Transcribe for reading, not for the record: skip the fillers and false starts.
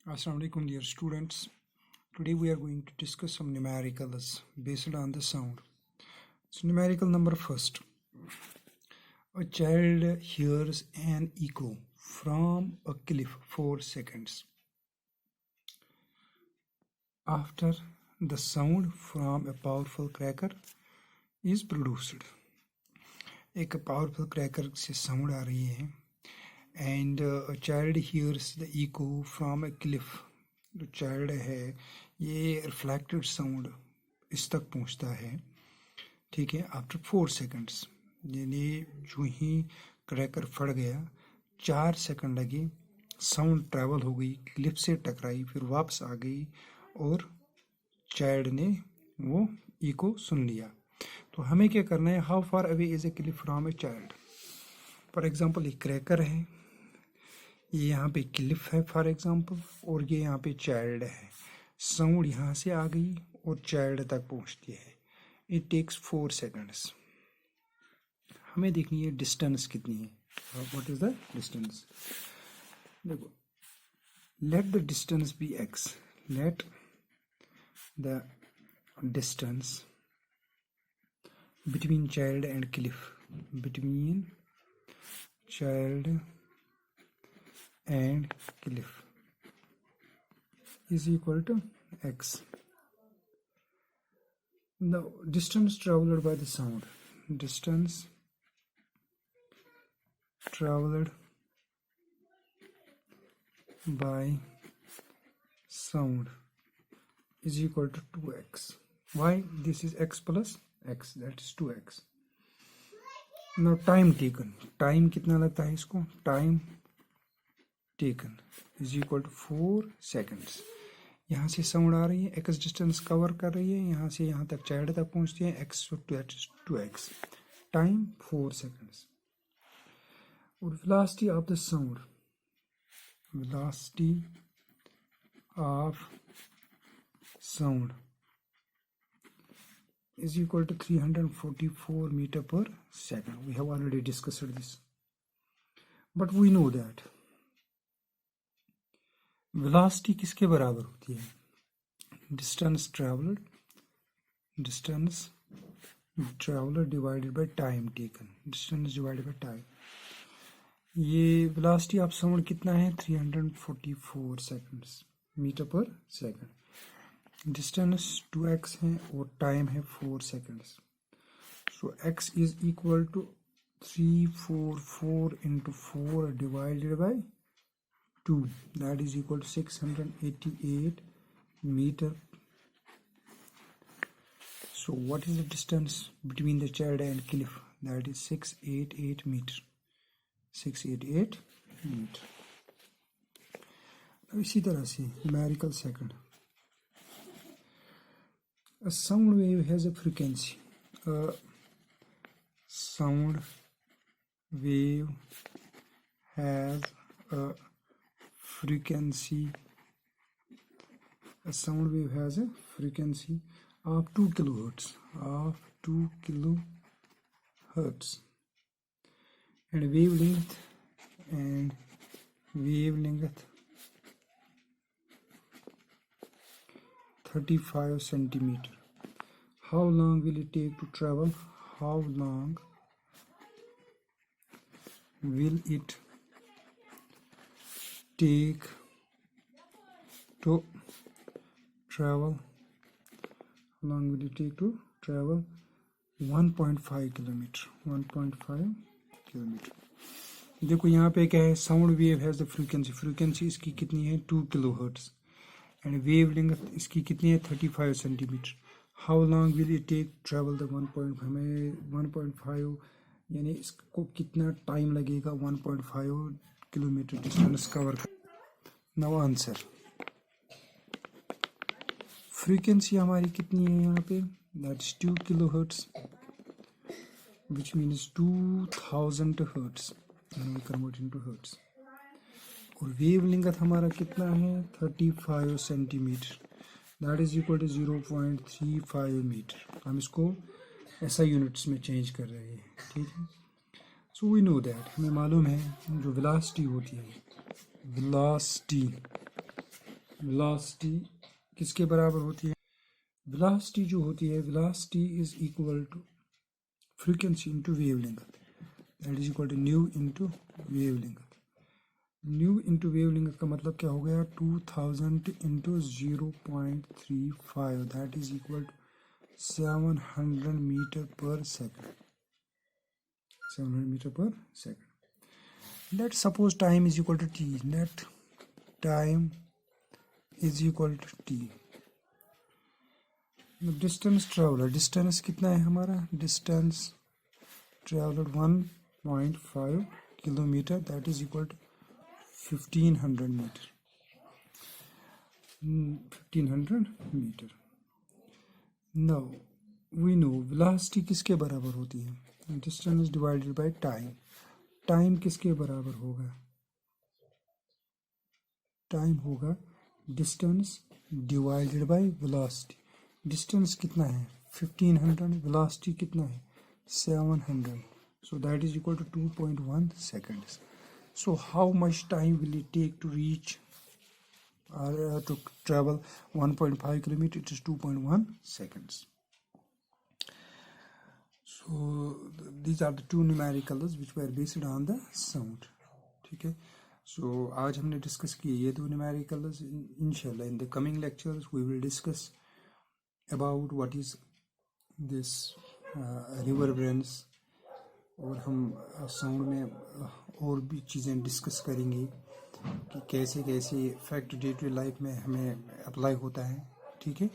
Assalamu alaikum dear students. Today we are going to discuss some numericals based on the sound. So numerical number first. A child hears an echo from a cliff 4 seconds. After the sound from a powerful cracker is produced. एक powerful cracker से sound आ रही है and a child hears the echo from a cliff. जो child है ये reflected sound इस तक पहुंचता है, ठीक है, after 4 seconds. यानी जो ही क्रैकर फट गया 4 सेकंड लगे, साउंड ट्रैवल हो गई, क्लिफ से टकराई, फिर वापस आ गई और चाइल्ड ने वो इको सुन लिया. तो हमें क्या करना है, how far away is a Cliff from a child. For example एक क्रैकर है, ये यहाँ पे क्लिफ है फॉर एग्जांपल, और ये यहाँ पे चाइल्ड है. साउंड यहाँ से आ गई और चाइल्ड तक पहुँचती है. It takes 4 seconds. हमें देखनी है डिस्टेंस कितनी है. What is the distance. देखो, let the distance be x. Let the distance between child and cliff, between child and cliff is equal to x. The distance traveled by the sound, distance traveled by sound is equal to 2x. Why? This is x plus x, that is 2x. Now time taken, time कितना लगता है इसको, time taken is equal to 4 seconds. यहाँ से sound आ रही है, x distance cover कर रही है, यहाँ से यहाँ तक चाइल्ड तक पहुँचती है, x that is 2x. Time 4 seconds. और velocity of the sound, velocity of sound is equal to 344 meter per second. We have already discussed this, but we know that velocity किसके बराबर होती है, distance traveled divided by time taken, distance divided by time. ये velocity of sound कितना है, 344 seconds metre per second. Distance 2x है और time है 4 seconds. So x is equal to 344 into 4 divided by 2, that is equal to 688 meter. So what is the distance between the child and cliff? That is 688 meter. 688 meter. इसी तरह से numerical second. A sound wave has a frequency. A sound wave has a frequency. A sound wave has a frequency of 2 kilohertz. Of 2 kilohertz. And wavelength 35 centimeter. How long will it take to travel? How long will it take to travel? How long will it take to travel? 1.5 kilometer. 1.5 kilometer. देखो यहाँ पे क्या है, sound wave has the frequency. Frequency इसकी कितनी है, 2 kilohertz. And wave length इसकी कितनी है, 35 centimetre. How long will it take travel the 1.5, यानी इसको कितना टाइम लगेगा 1.5 किलोमीटर डिस्टेंस कवर कर. Now answer. फ्रीक्वेंसी हमारी कितनी है यहाँ पे, that is 2 kilohertz, which means 2000 hertz, and we convert into hertz. और वेव लेंथ हमारा कितना है, 35 centimetre, that is equal to 0.35 metre. हम इसको ऐसा यूनिट्स में चेंज कर रहे हैं, ठीक है. सो वी नो दैट, हमें मालूम है जो वेलोसिटी होती है, वेलोसिटी वेलोसिटी किसके बराबर होती है? वेलोसिटी जो होती है, velocity is equal to frequency into wavelength, that is equal to nu into wavelength. Nu into wavelength का मतलब क्या हो गया? 2000 into 0.35, that is equal to 700 metre per second. 700 metre per second. Let's suppose time is equal to t. Let time is equal to t. Distance travelled, distance कितना है हमारा? Distance travelled 1.5 kilometre, that is equal to 1500 metre. 1500 metre. Now we know velocity किसके बराबर होती है? Distance divided by time. Time किसके बराबर होगा? टाइम होगा distance divided by velocity. Distance कितना है? 1500, वेलोसिटी कितना है? 700, so that is equal to 2.1 seconds. So how much time will it take to reach or to travel 1.5 kilometer? It is 2.1 seconds. So these are the two numericals which were based on the sound. ठीक है, so आज हमने discuss किए ये दो numericals. इंशाल्लाह in the coming lectures we will discuss about what is this reverberance, और हम साउंड में और भी चीज़ें डिस्कस करेंगे कि कैसे कैसे फैक्ट डे टू लाइफ में हमें अप्लाई होता है। ठीक है,